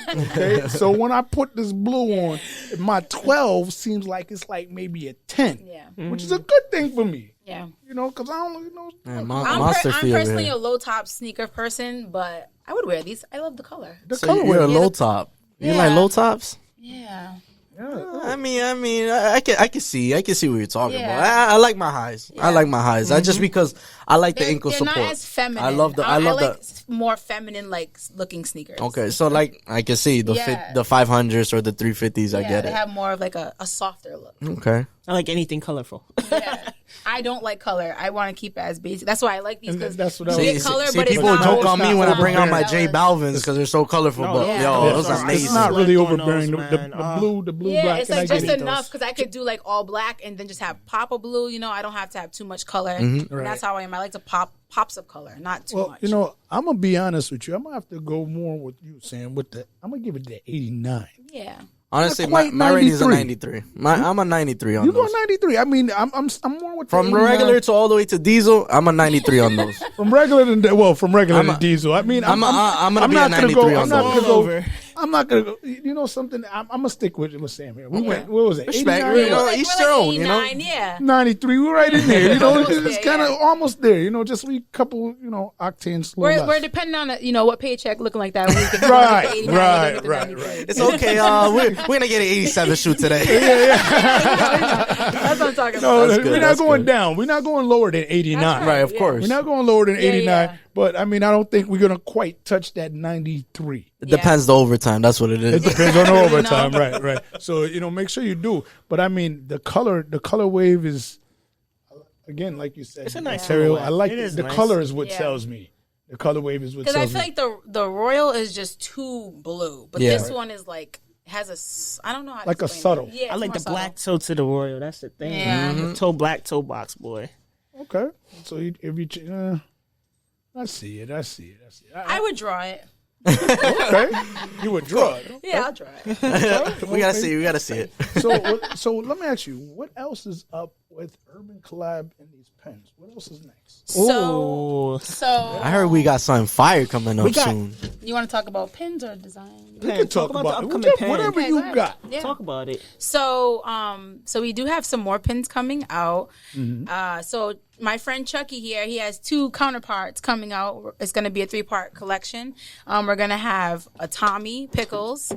Okay, so when I put this blue on, my 12 seems like it's like maybe a 10, Yeah. which is a good thing for me. Yeah. Because I don't, Man, I'm monster fee over personally here. a low top sneaker person, but I would wear these. I love the color. the So you're a colorway. low top. You Yeah. like low tops? Yeah. I mean, I can see what you're talking Yeah. about. I like my highs. I like my highs. I just because I like the ankle They're support. not as feminine. I love I the. like more feminine like looking sneakers. Okay, so like I can see the Yeah. the 500s or the 350s. I Yeah, get they it. have more of like a softer look. Okay. I like anything colorful. Yeah. I don't like color. I want to keep it as basic. That's why I like these And because that's what I you was- get color, see, but it's people not joke on me when I overbearing. bring out my That J was- Balvins because they're so colorful. No, but yeah. yo, Yeah, those are It's amazing. not really Slept on overbearing. those, The man. blue Yeah, black. it's and like I just get it. enough because I could do like all black and then just have pop of blue. I don't have to have too much color. Right. And that's how I am. I like to pops of color, not too Well, much. I'm gonna be honest with you. I'm gonna have to go more with you, Sam. I'm gonna give it the 89. Yeah. Honestly, Not quite my rating is a 93. 93. I'm a 93 on You those. go 93. I mean, I'm more with the From 89. regular to all the way to diesel, I'm a 93 on those. From regular from regular I'm to a- diesel. I mean, I'm gonna be not a gonna 93 go. on I'm not those. gonna go. Over. I'm not gonna go. You know something? I'm gonna stick with Sam here. We went. What was it? Respect, 89? you know, We're each like their own, you know? 89, yeah. 93. We're right in there. Almost It's there, kind of yeah. almost there. Just we couple. Octanes. We're depending on what paycheck looking like that week. If we Right, get the 89, right, we get the right, 93. right. It's okay. We're gonna get an 87 shoot today. That's what I'm talking No, about. That's good, we're not that's going good. down. We're not going lower than 89. That's Right, of Yeah. course. We're not going lower than 89. yeah. But I mean, I don't think we're gonna quite touch that 93. It depends the overtime. That's what it It is. depends on the You overtime, know? right. So make sure you do. But I mean, the color wave is, again, like you said, It's a nice material. silhouette. I like It is the nice. color is what Yeah. sells me. The color wave is what Because I sells feel me. like the royal is just too blue, but Yeah. this one is like has I don't know how to Like a explain subtle. it. Yeah, I it's like more the black toe to the Royal. That's the thing. Yeah. The black toe box, boy. Okay, so if you, I see it. I would draw it. Okay, you would draw it. Yeah, I'll draw it. We gotta see. We gotta see it. So let me ask you, what else is up with Urban Collab and these pens. What else is next? So I heard we got something fire coming up soon. You want to talk about pens or design? We can talk about whatever you got. Yeah. Talk about it. So, so we do have some more pins coming out. Mm-hmm. So my friend Chucky here, he has 2 counterparts coming out. It's going to be a 3-part collection. We're going to have a Tommy Pickles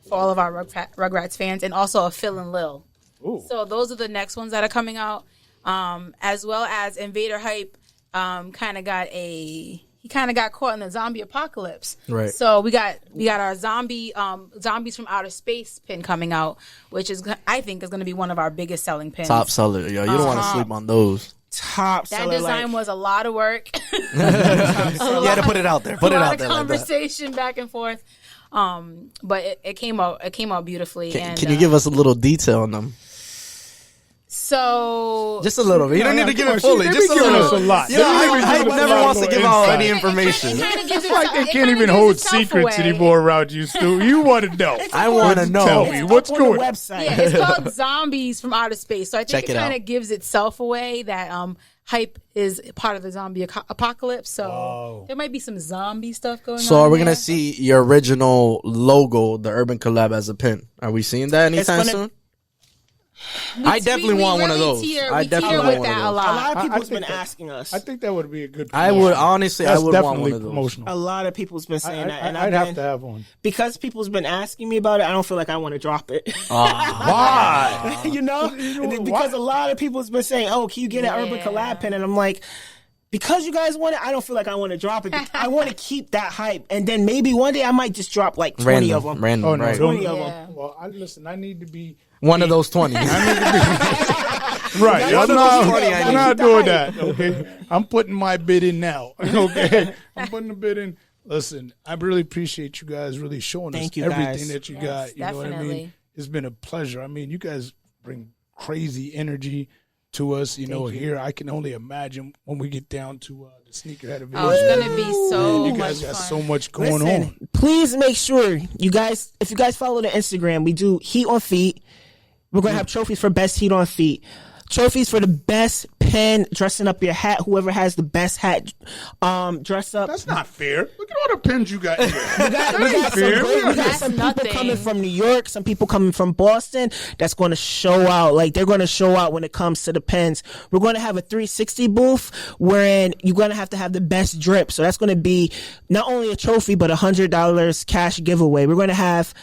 for all of our Rugrats fans, and also a Phil and Lil. Ooh. So those are the next ones that are coming out, as well as Invader Hype. Kind of got caught in the zombie apocalypse. Right. So we got our zombies from outer space pin coming out, which is I think is going to be one of our biggest selling pins. Top seller, yo. You don't want to sleep on those. Top That seller, design was a lot of work. You had to put it out there. Put it out there. Conversation back and forth. But it came out beautifully. Can you give us a little detail on them? So just a little bit. You don't need to give it fully. Just a giving little. us a lot. You know, I never wants to give out any information. It's like they can't even hold secrets anymore around you, Stu. You want to know. I want to know. Tell me what's going on. Website. Yeah, it's called Zombies from Outer Space. So I think Check it it kind out. of gives itself away that Hype is part of the zombie apocalypse. So there might be some zombie stuff going on. So are we there. gonna see your original logo, the Urban Collab, as a pin? Are we seeing that anytime soon? I definitely want one of those. I definitely want one of those. a A lot of I people's think been asking us. I think that would be a good. I would honestly, I That's would want definitely one of those. promotional. A lot of people's been saying that, and I'd have to have one. because people's been asking me about it. I don't feel like I want to drop it. Why? you know, because a lot of people's been saying, "Oh, can you get an Urban Collab pin?" And I'm like, because you guys want it, I don't feel like I want to drop it. I want to keep that hype, and then maybe one day I might just drop like 20 of them. Random, Oh no, right. 20 of them. Well, listen. I need to be One of those 20. right. I'm I not doing that. Okay, I'm putting my bid in now. Okay, I'm putting the bid in. Listen, I really appreciate you guys really showing us you, everything guys. that you Yes, got. You know what I mean? definitely. It's been a pleasure. I mean, you guys bring crazy energy to us. You know, here I can only imagine when we get down to the sneakerhead event. Oh, it's gonna be so you much guys got fun. so much going Listen, on. please make sure you guys, if you guys follow the Instagram, we do Heat on Feet. We're going to have trophies for best Heat on Feet. Trophies for the best pen, dressing up your hat. Whoever has the best hat, dress up. That's not fair. Look at all the pins you got here. We got some people nothing. coming from New York, some people coming from Boston that's going to show out. Like, they're going to show out when it comes to the pens. We're going to have a 360 booth wherein you're going to have the best drip. So that's going to be not only a trophy, but $100 cash giveaway. We're going to have,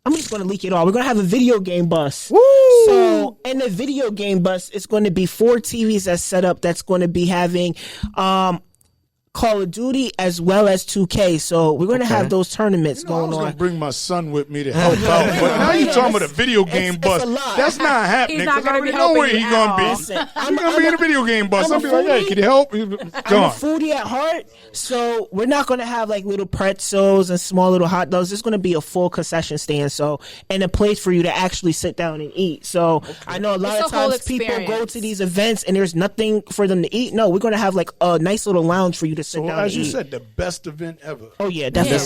I'm just going to leak it all. We're going to have a video game bus. Woo! So in the video game bus, it's going to be 4 TVs that's set up that's going to be having Call of Duty as well as 2K. So we're going to have those tournaments I going was on. gonna bring my son with me to help out, but now you're talking about a video game it's bus. a lot. That's not happening. He's not 'cause I gonna be already know where helping he's you gonna at be. all. Listen, He's gonna be in a video game bus. I'm I'll a be like, hey, foodie. can you help? He's I'm a gone. foodie at heart, so we're not going to have like little pretzels and small little hot dogs. It's going to be a full concession stand, so and a place for you to actually sit down and eat. So I know a lot It's of a whole times people go experience. to these events and there's nothing for them to eat. No, we're going to have like a nice little lounge for you to sit So down as and you eat. said, the best event ever. Oh yeah, definitely.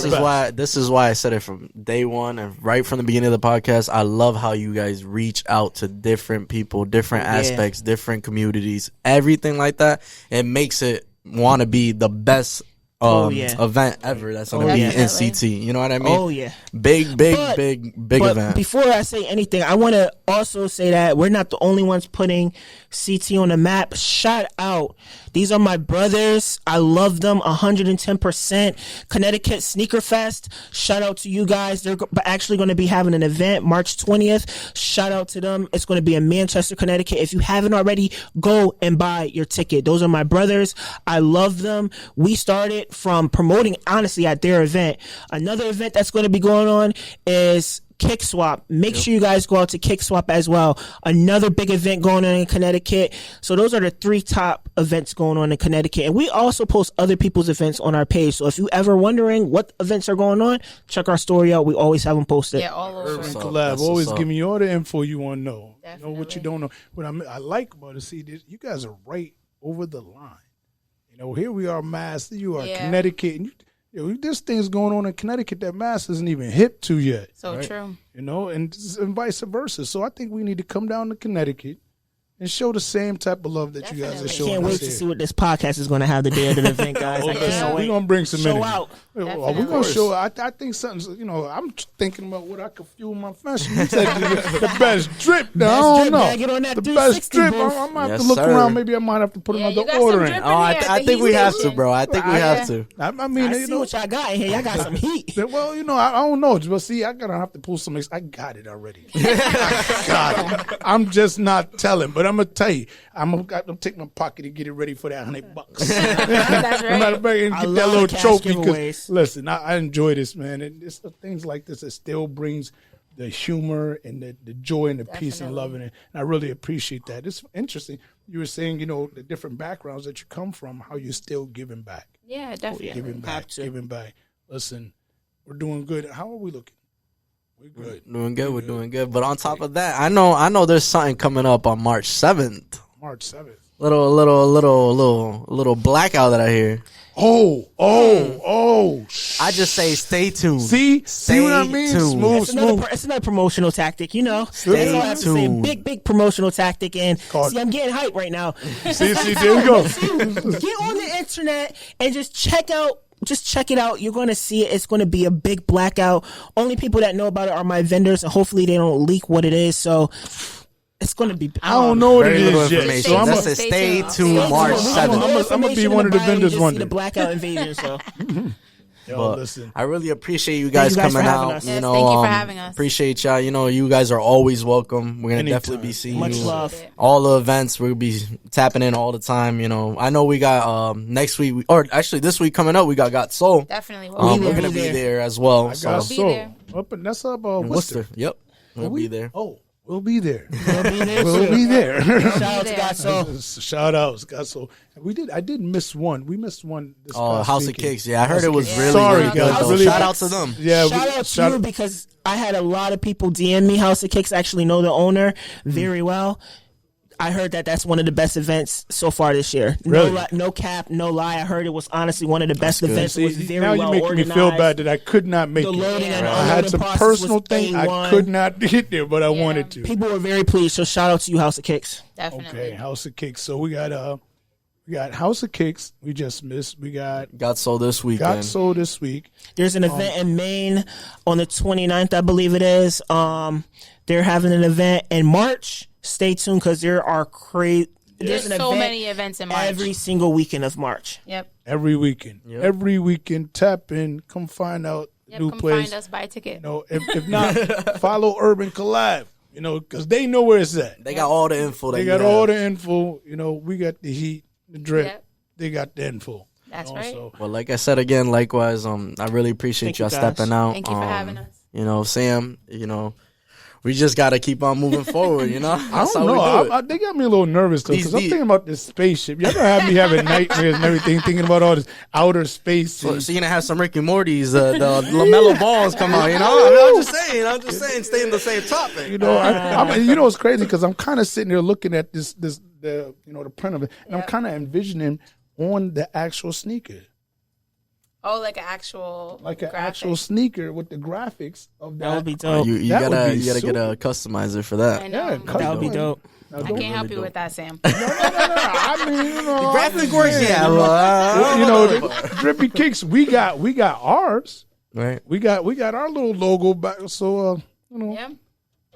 This is why I said it from day one and right from the beginning of the podcast. I love how you guys reach out to different people, different aspects, different communities, everything like that. It makes it want to be the best event ever that's going to be in CT. You know what I mean? Oh yeah. Big But event. before I say anything, I want to also say that we're not the only ones putting CT on the map. Shout out. These are my brothers. I love them 110%. Connecticut Sneaker Fest. Shout out to you guys. They're actually going to be having an event March 20th. Shout out to them. It's going to be in Manchester, Connecticut. If you haven't already, go and buy your ticket. Those are my brothers. I love them. We started from promoting, honestly, at their event. Another event that's going to be going on is Kick Swap. Make sure you guys go out to Kick Swap as well. Another big event going on in Connecticut. So those are the 3 top events going on in Connecticut. And we also post other people's events on our page. So if you ever wondering what events are going on, check our story out. We always have them posted. Yeah, all over. Urban up. Collab, That's always what's up. giving you all the info you want to know. You know what you Definitely. don't know. What I like about it, see, you guys are right over the line. You know, here we are, Mass. You are Connecticut, and this thing's going on in Connecticut that Mass isn't even hip to yet. So true. You know, and vice versa. So I think we need to come down to Connecticut and show the same type of love that you guys are showing. Can't wait to see what this podcast is going to have the day of the event, guys. I can't wait. We're going to bring some show out. We're going to show. I think something's, I'm thinking about what I could fuel my fashion. You said the best drip. Now, I don't know. Get on that the best drip. I might have to look around. Maybe I might have to put another order in. Oh, I think we have to, bro. I think we have to. I mean, I see what y'all got in here. Y'all got some heat. Well, I don't know. But see, I gotta have to pull some. I got it already. I got it. I'm just not telling, but I'm gonna tell you. I'm gonna take my pocket and get it ready for that $100. That's right. Matter of fact, and get that little trophy. Because listen, I enjoy this, man, and it's things like this that still brings the humor and the joy and the peace and love in it. And I really appreciate that. It's interesting. You were saying, the different backgrounds that you come from, how you're still giving back. Yeah, definitely. Giving back. Listen, we're doing good. How are we looking? We're good. We're doing good. But on top of that, I know there's something coming up on March 7th. March 7th. Little blackout that I hear. I just say stay tuned. See what I mean? Tuned. Smooth. It's another promotional tactic, Stay tuned. Big promotional tactic. And see, I'm getting hyped right now. see, there we go. Get on the internet and just check it out. You're going to see it. It's going to be a big blackout. Only people that know about it are my vendors, and hopefully they don't leak what it is. So it's going to be. I don't know what it is yet. So I'm going to stay tuned March 7th. I'm going to be one of the vendors one day. The blackout invasion. So. Listen. I really appreciate you guys coming out. Yes, thank you for having us. Appreciate y'all. You guys are always welcome. We're gonna definitely be seeing Much you. love. All the events we'll be tapping in all the time. I know we got next week, or actually this week coming up, we got Soul. Definitely, we're gonna be there as well. Got Soul. That's up Worcester. Yep, we'll be there. We'll be there. We'll be there. Shout out to God Soul. Shout out to God Soul. I did miss one. We missed one. This House of Kickz. Yeah, I heard it was really sorry, good. guys. Really, shout out to them. Yeah, shout out to you because I had a lot of people DM me. House of Kickz, actually know the owner very well. I heard that's one of the best events so far this year. Really? No cap, no lie. I heard it was honestly one of the best events. It was very well organized. Now you're making me feel bad that I could not make it. I had some personal thing. I could not get there, but I wanted to. People were very pleased, so shout out to you, House of Kickz. Definitely. Okay, House of Kickz. So we got House of Kickz. We just missed. We got Soul this weekend. This week. There's an event in Maine on the 29th, I believe it is. They're having an event in March. Stay tuned because there are crazy. There's so many events in March. Every single weekend of March. Yep. Every weekend. Yep. Every weekend. Tap in. Come find out new come place. Find us. Buy a ticket. If not, follow Urban Collab. Because they know where it's at. They got all the info. They got all the info. We got the heat, the drip. Yep. They got the info. That's right. Well, like I said again, likewise. I really appreciate y'all stepping out. Thank you for having us. Sam. We just got to keep on moving forward, I don't know. They got me a little nervous, though, because I'm thinking about this spaceship. Y'all gonna have me having nightmares and everything, thinking about all this outer space. So you're going to have some Rick and Morty's, the LaMelo balls come out, I'm just saying, stay in the same topic. It's crazy, because I'm kind of sitting there looking at the print of it, and I'm kind of envisioning on the actual sneaker. Oh, like an actual sneaker with the graphics of that. That would be dope. You gotta get a customizer for that. That would be dope. I can't help you with that, Sam. No. I mean, the graphic works. Drippy Kickz. We got ours. Right. We got our little logo back. So Yeah.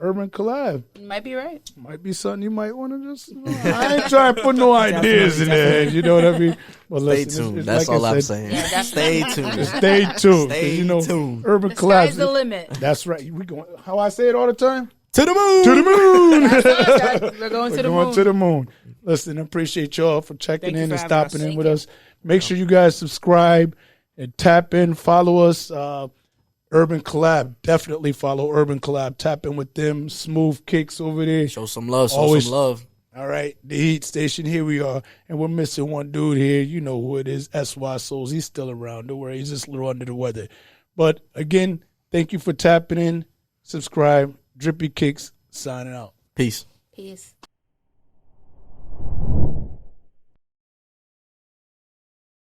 Urban Collab. You might be right. Might be something you might want to just. I ain't trying to put no ideas in there. You know what I mean? Well, stay tuned. That's all I'm saying. Yeah, stay tuned. Stay tuned. Stay tuned. Urban The Collab sky's the limit. That's right. We going. How I say it all the time. To the moon. To the moon. We're going to the moon. To the moon. Listen, I appreciate y'all for checking in and stopping in with us. Make sure you guys subscribe and tap in. Follow us. Urban Collab. Definitely follow Urban Collab. Tap in with them. Smooth Kicks over there. Show some love. All right. The Heat Station. Here we are. And we're missing one dude here. You know who it is. SY Souls. He's still around. Don't worry. He's just a little under the weather. But again, thank you for tapping in. Subscribe. Drippy Kickz signing out. Peace.